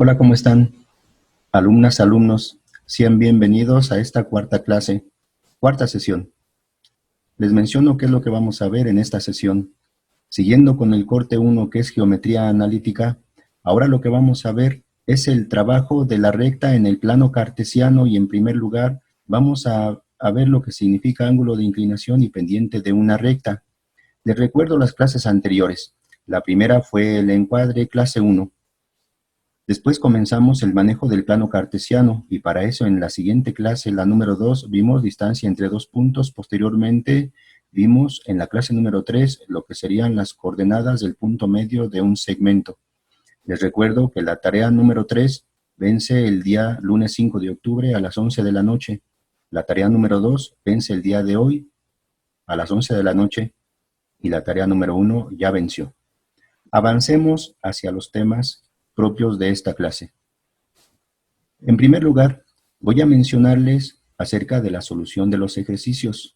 Hola, ¿cómo están? Alumnas, alumnos, sean bienvenidos a esta cuarta sesión. Les menciono qué es lo que vamos a ver en esta sesión. Siguiendo con el corte 1, que es geometría analítica, ahora lo que vamos a ver es el trabajo de la recta en el plano cartesiano y en primer lugar vamos a ver lo que significa ángulo de inclinación y pendiente de una recta. Les recuerdo las clases anteriores. La primera fue el encuadre, clase 1. Después comenzamos el manejo del plano cartesiano y para eso en la siguiente clase, la número 2, vimos distancia entre dos puntos. Posteriormente vimos en la clase número 3 lo que serían las coordenadas del punto medio de un segmento. Les recuerdo que la tarea número 3 vence el día lunes 5 de octubre a las 11 de la noche. La tarea número 2 vence el día de hoy a las 11 de la noche y la tarea número 1 ya venció. Avancemos hacia los temas propios de esta clase. En primer lugar, voy a mencionarles acerca de la solución de los ejercicios.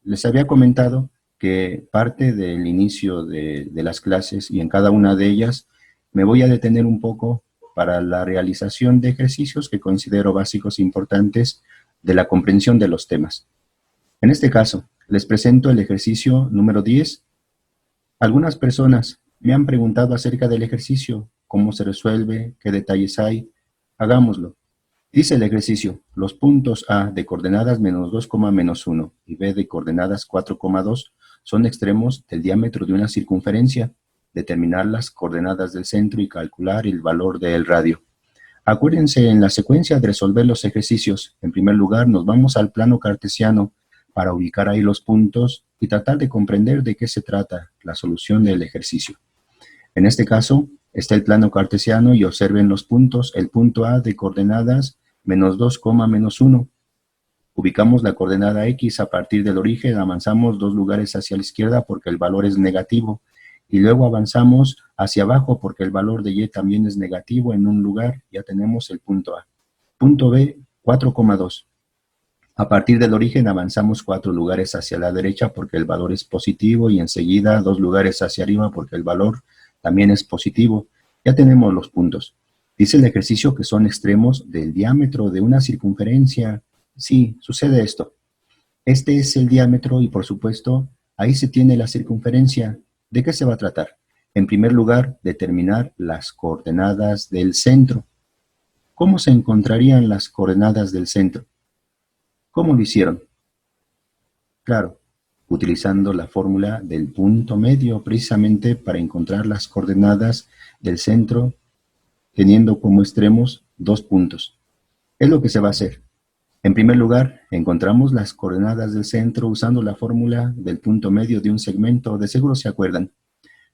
Les había comentado que parte del inicio de las clases y en cada una de ellas me voy a detener un poco para la realización de ejercicios que considero básicos e importantes de la comprensión de los temas. En este caso, les presento el ejercicio número 10. Algunas personas me han preguntado acerca del ejercicio, cómo se resuelve, qué detalles hay. Hagámoslo. Dice el ejercicio, los puntos A de coordenadas menos 2, menos 1 y B de coordenadas 4,2 son extremos del diámetro de una circunferencia. Determinar las coordenadas del centro y calcular el valor del radio. Acuérdense en la secuencia de resolver los ejercicios. En primer lugar, nos vamos al plano cartesiano para ubicar ahí los puntos y tratar de comprender de qué se trata la solución del ejercicio. En este caso, está el plano cartesiano y observen los puntos. El punto A de coordenadas menos 2, menos 1. Ubicamos la coordenada X a partir del origen, avanzamos 2 lugares hacia la izquierda porque el valor es negativo. Y luego avanzamos hacia abajo porque el valor de Y también es negativo en un lugar. Ya tenemos el punto A. Punto B, 4,2. A partir del origen avanzamos 4 lugares hacia la derecha porque el valor es positivo y enseguida 2 lugares hacia arriba porque el valor también es positivo. Ya tenemos los puntos. Dice el ejercicio que son extremos del diámetro de una circunferencia. Sí, sucede esto. Este es el diámetro y por supuesto ahí se tiene la circunferencia. ¿De qué se va a tratar? En primer lugar, determinar las coordenadas del centro. ¿Cómo se encontrarían las coordenadas del centro? ¿Cómo lo hicieron? Claro, utilizando la fórmula del punto medio precisamente para encontrar las coordenadas del centro teniendo como extremos 2 puntos. Es lo que se va a hacer. En primer lugar, encontramos las coordenadas del centro usando la fórmula del punto medio de un segmento. De seguro se acuerdan.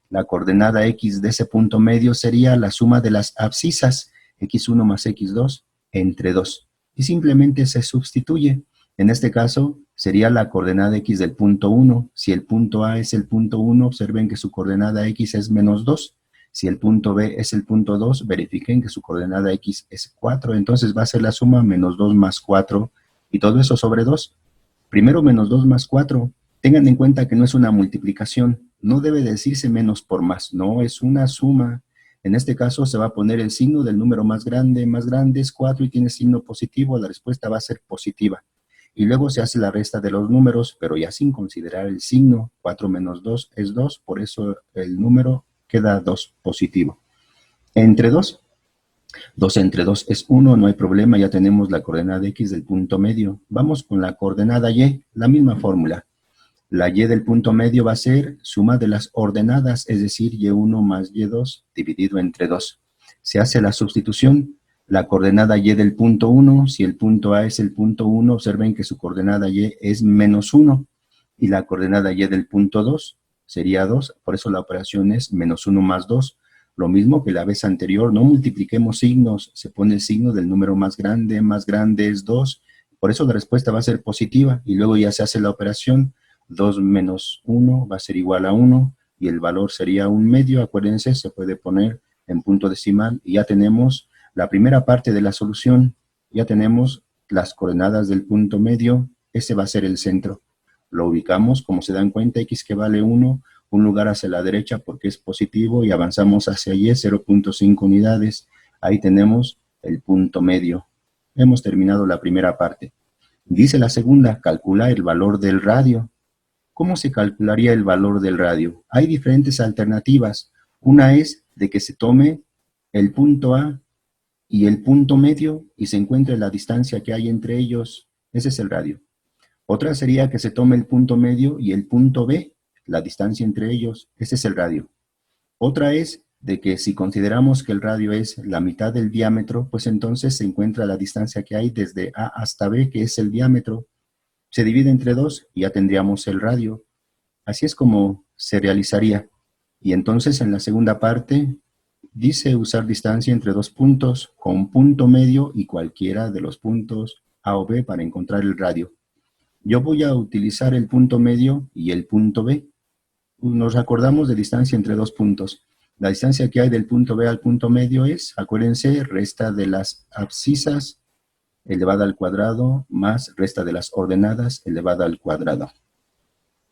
La coordenada X de ese punto medio sería la suma de las abscisas X1 más X2 entre 2. Y simplemente se sustituye. En este caso, sería la coordenada X del punto 1. Si el punto A es el punto 1, observen que su coordenada X es menos 2. Si el punto B es el punto 2, verifiquen que su coordenada X es 4. Entonces va a ser la suma menos 2 más 4. Y todo eso sobre 2. Primero menos 2 más 4. Tengan en cuenta que no es una multiplicación. No debe decirse menos por más. No, es una suma. En este caso se va a poner el signo del número más grande. Más grande es 4 y tiene signo positivo. La respuesta va a ser positiva. Y luego se hace la resta de los números, pero ya sin considerar el signo. 4 menos 2 es 2. Por eso el número queda 2 positivo. Entre 2. 2 entre 2 es 1, no hay problema, ya tenemos la coordenada X del punto medio. Vamos con la coordenada Y, la misma fórmula. La Y del punto medio va a ser suma de las ordenadas, es decir, Y1 más Y2 dividido entre 2. Se hace la sustitución. La coordenada Y del punto 1, si el punto A es el punto 1, observen que su coordenada Y es menos 1. Y la coordenada Y del punto 2 sería 2, por eso la operación es menos 1 más 2. Lo mismo que la vez anterior, no multipliquemos signos, se pone el signo del número más grande es 2, por eso la respuesta va a ser positiva, y luego ya se hace la operación, 2 menos 1 va a ser igual a 1, y el valor sería 1/2, acuérdense, se puede poner en punto decimal, y ya tenemos la primera parte de la solución, ya tenemos las coordenadas del punto medio, ese va a ser el centro. Lo ubicamos, como se dan cuenta, X que vale 1, un lugar hacia la derecha porque es positivo y avanzamos hacia Y 0.5 unidades. Ahí tenemos el punto medio. Hemos terminado la primera parte. Dice la segunda, calcula el valor del radio. ¿Cómo se calcularía el valor del radio? Hay diferentes alternativas. Una es de que se tome el punto A y el punto medio y se encuentre la distancia que hay entre ellos. Ese es el radio. Otra sería que se tome el punto medio y el punto B, la distancia entre ellos. Ese es el radio. Otra es de que si consideramos que el radio es la mitad del diámetro, pues entonces se encuentra la distancia que hay desde A hasta B, que es el diámetro. Se divide entre 2 y ya tendríamos el radio. Así es como se realizaría. Y entonces en la segunda parte dice usar distancia entre 2 puntos con punto medio y cualquiera de los puntos A o B para encontrar el radio. Yo voy a utilizar el punto medio y el punto B. Nos acordamos de distancia entre 2 puntos. La distancia que hay del punto B al punto medio es, acuérdense, resta de las abscisas elevada al cuadrado más resta de las ordenadas elevada al cuadrado.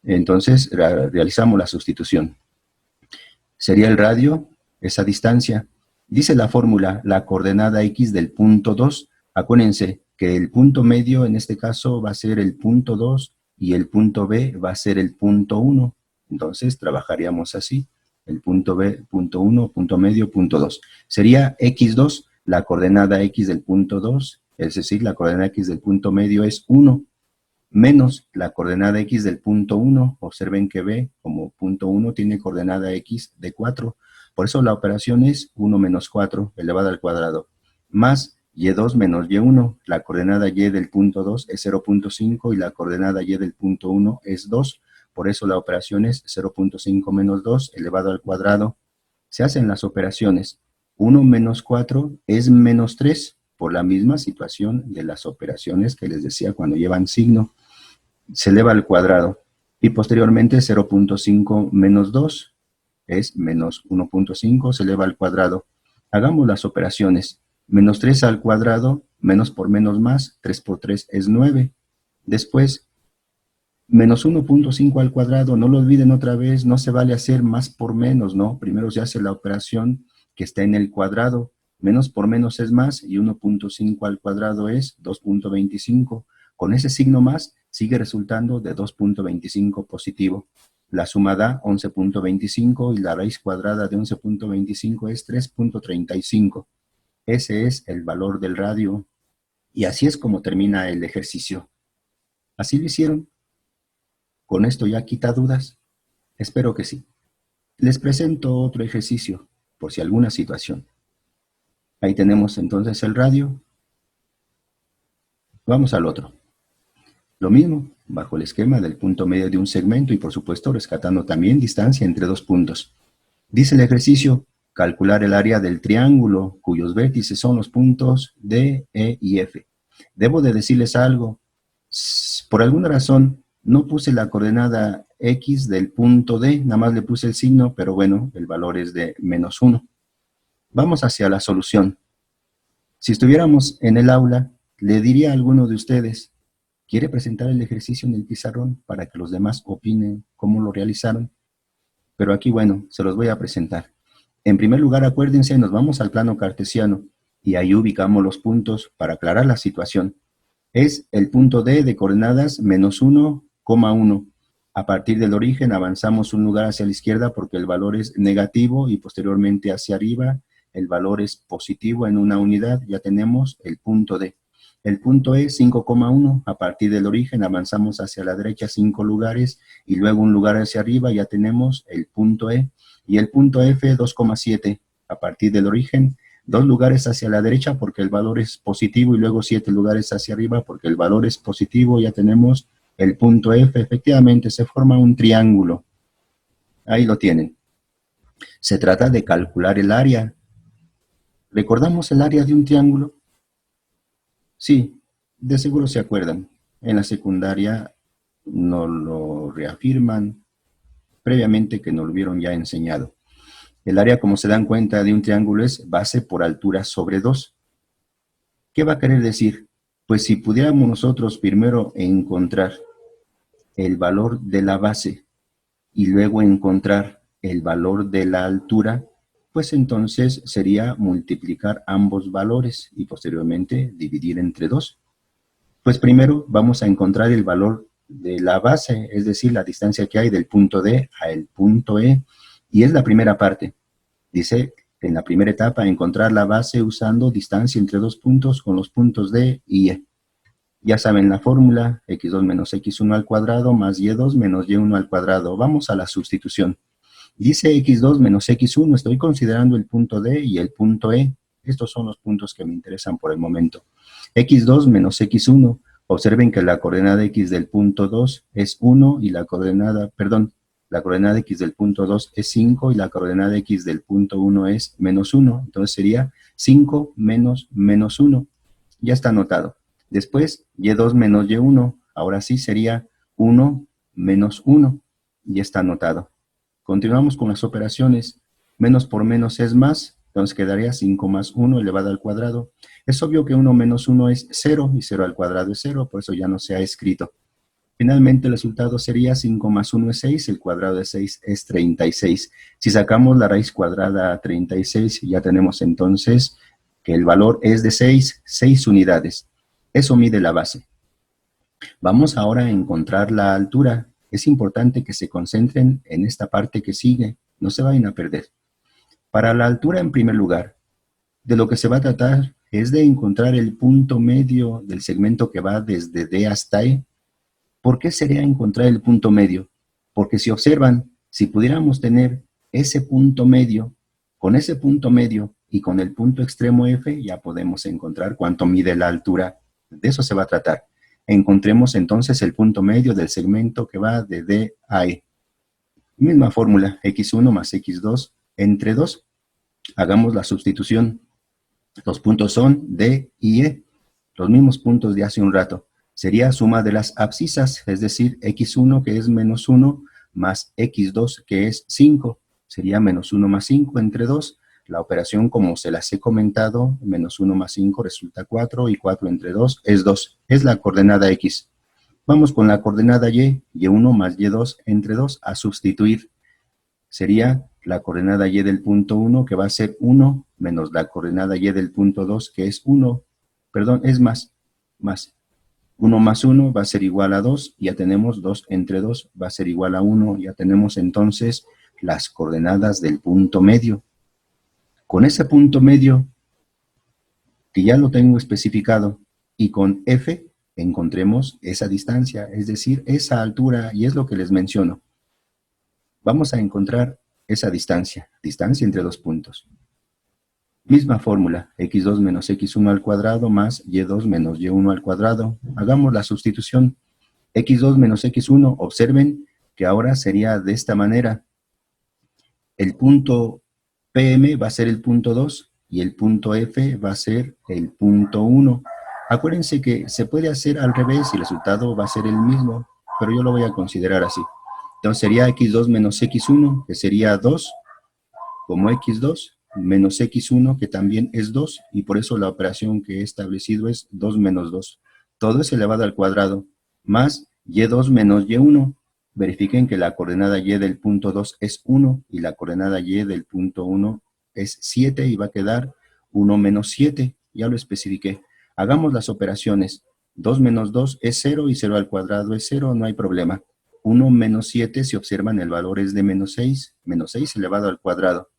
Entonces realizamos la sustitución. Sería el radio, esa distancia. Dice la fórmula, la coordenada X del punto 2. Acuérdense que el punto medio en este caso va a ser el punto 2 y el punto B va a ser el punto 1. Entonces trabajaríamos así. El punto B, punto 1, punto medio, punto 2. Sería X2, la coordenada X del punto 2, es decir, la coordenada X del punto medio es 1, menos la coordenada X del punto 1. Observen que B como punto 1 tiene coordenada X de 4. Por eso la operación es 1 menos 4 elevada al cuadrado, más Y2 menos Y1. La coordenada Y del punto 2 es 0.5 y la coordenada Y del punto 1 es 2. Por eso la operación es 0.5 menos 2 elevado al cuadrado. Se hacen las operaciones. 1 menos 4 es menos 3, por la misma situación de las operaciones que les decía cuando llevan signo. Se eleva al cuadrado. Y posteriormente 0.5 menos 2 es menos 1.5, se eleva al cuadrado. Hagamos las operaciones. Menos 3 al cuadrado, menos por menos más, 3 por 3 es 9. Después, menos 1.5 al cuadrado, no lo olviden otra vez, no se vale hacer más por menos, ¿no? Primero se hace la operación que está en el cuadrado. Menos por menos es más y 1.5 al cuadrado es 2.25. Con ese signo más sigue resultando de 2.25 positivo. La suma da 11.25 y la raíz cuadrada de 11.25 es 3.35. Ese es el valor del radio. Y así es como termina el ejercicio. ¿Así lo hicieron? ¿Con esto ya quita dudas? Espero que sí. Les presento otro ejercicio, por si alguna situación. Ahí tenemos entonces el radio. Vamos al otro. Lo mismo, bajo el esquema del punto medio de un segmento y por supuesto rescatando también distancia entre 2 puntos. Dice el ejercicio, calcular el área del triángulo cuyos vértices son los puntos D, E y F. Debo de decirles algo. Por alguna razón no puse la coordenada X del punto D, nada más le puse el signo, pero bueno, el valor es de menos 1. Vamos hacia la solución. Si estuviéramos en el aula, le diría a alguno de ustedes, ¿quiere presentar el ejercicio en el pizarrón para que los demás opinen cómo lo realizaron? Pero aquí, bueno, se los voy a presentar. En primer lugar, acuérdense, nos vamos al plano cartesiano y ahí ubicamos los puntos para aclarar la situación. Es el punto D de coordenadas menos 1,1. A partir del origen avanzamos un lugar hacia la izquierda porque el valor es negativo y posteriormente hacia arriba el valor es positivo en una unidad. Ya tenemos el punto D. El punto E 5,1. A partir del origen avanzamos hacia la derecha 5 lugares y luego un lugar hacia arriba. Ya tenemos el punto E. Y el punto F 2,7. A partir del origen 2 lugares hacia la derecha porque el valor es positivo y luego 7 lugares hacia arriba porque el valor es positivo. Ya tenemos el punto F. Efectivamente se forma un triángulo. Ahí lo tienen. Se trata de calcular el área. ¿Recordamos el área de un triángulo? Sí, de seguro se acuerdan. En la secundaria nos lo reafirman previamente que nos lo hubieron ya enseñado. El área, como se dan cuenta, de un triángulo es base por altura sobre 2. ¿Qué va a querer decir? Pues si pudiéramos nosotros primero encontrar el valor de la base y luego encontrar el valor de la altura, pues entonces sería multiplicar ambos valores y posteriormente dividir entre 2. Pues primero vamos a encontrar el valor de la base, es decir, la distancia que hay del punto D al punto E, y es la primera parte. Dice, en la primera etapa, encontrar la base usando distancia entre dos puntos con los puntos D y E. Ya saben la fórmula, x2 menos x1 al cuadrado más y2 menos y1 al cuadrado. Vamos a la sustitución. Dice x2 menos x1, estoy considerando el punto D y el punto E. Estos son los puntos que me interesan por el momento. x2 menos x1, observen que la coordenada x del punto 2 es 1 y la coordenada x del punto 2 es 5 y la coordenada x del punto 1 es menos 1. Entonces sería 5 menos menos 1. Ya está anotado. Después, y2 menos y1, ahora sí sería 1 menos 1. Ya está anotado. Continuamos con las operaciones. Menos por menos es más, entonces quedaría 5 más 1 elevado al cuadrado. Es obvio que 1 menos 1 es 0 y 0 al cuadrado es 0, por eso ya no se ha escrito. Finalmente el resultado sería 5 más 1 es 6, el cuadrado de 6 es 36. Si sacamos la raíz cuadrada a 36, ya tenemos entonces que el valor es de 6 unidades. Eso mide la base. Vamos ahora a encontrar la altura. Es importante que se concentren en esta parte que sigue, no se vayan a perder. Para la altura, en primer lugar, de lo que se va a tratar es de encontrar el punto medio del segmento que va desde D hasta E. ¿Por qué sería encontrar el punto medio? Porque si observan, si pudiéramos tener ese punto medio, con ese punto medio y con el punto extremo F, ya podemos encontrar cuánto mide la altura. De eso se va a tratar. Encontremos entonces el punto medio del segmento que va de D a E. Misma fórmula, x1 más x2 entre 2. Hagamos la sustitución. Los puntos son D y E, los mismos puntos de hace un rato. Sería suma de las abscisas, es decir, x1 que es menos 1 más x2 que es 5. Sería menos 1 más 5 entre 2. La operación, como se las he comentado, menos 1 más 5 resulta 4 y 4 entre 2 es 2. Es la coordenada x. Vamos con la coordenada y1 más y2 entre 2 a sustituir. Sería la coordenada y del punto 1 que va a ser 1 menos la coordenada y del punto 2 que es 1. Perdón, es más. 1 más 1 va a ser igual a 2, ya tenemos 2 entre 2 va a ser igual a 1, ya tenemos entonces las coordenadas del punto medio. Con ese punto medio, que ya lo tengo especificado, y con F encontremos esa distancia, es decir, esa altura, y es lo que les menciono. Vamos a encontrar esa distancia entre dos puntos. Misma fórmula, x2 menos x1 al cuadrado más y2 menos y1 al cuadrado. Hagamos la sustitución. x2 menos x1, observen que ahora sería de esta manera. El punto PM va a ser el punto 2 y el punto F va a ser el punto 1. Acuérdense que se puede hacer al revés y el resultado va a ser el mismo, pero yo lo voy a considerar así. Entonces sería x2 menos x1, que sería 2, como x2, menos x1, que también es 2, y por eso la operación que he establecido es 2 menos 2. Todo es elevado al cuadrado, más y2 menos y1. Verifiquen que la coordenada y del punto 2 es 1, y la coordenada y del punto 1 es 7, y va a quedar 1 menos 7. Ya lo especifiqué. Hagamos las operaciones. 2 menos 2 es 0, y 0 al cuadrado es 0, no hay problema. 1 menos 7, si observan, el valor es de menos 6 elevado al cuadrado.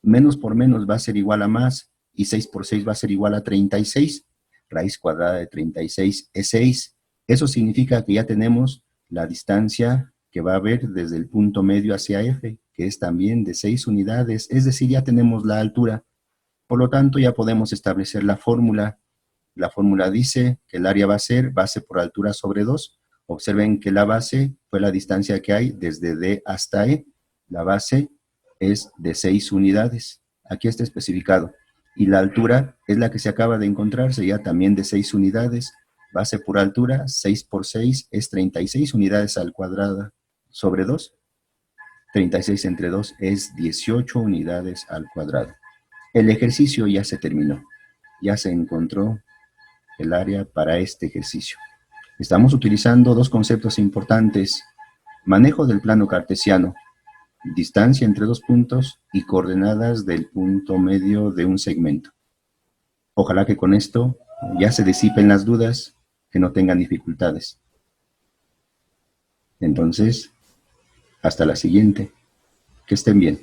Menos por menos va a ser igual a más, y 6 por 6 va a ser igual a 36. Raíz cuadrada de 36 es 6. Eso significa que ya tenemos la distancia que va a haber desde el punto medio hacia F, que es también de 6 unidades, es decir, ya tenemos la altura. Por lo tanto, ya podemos establecer la fórmula. La fórmula dice que el área va a ser base por altura sobre 2. Observen que la base fue la distancia que hay desde D hasta E. La base es de 6 unidades. Aquí está especificado. Y la altura es la que se acaba de encontrar, sería también de 6 unidades. Base por altura, 6 por 6 es 36 unidades al cuadrado sobre 2. 36 entre 2 es 18 unidades al cuadrado. El ejercicio ya se terminó. Ya se encontró el área para este ejercicio. Estamos utilizando dos conceptos importantes. Manejo del plano cartesiano. distancia entre dos puntos y coordenadas del punto medio de un segmento. Ojalá que con esto ya se disipen las dudas, que no tengan dificultades. Entonces, hasta la siguiente. Que estén bien.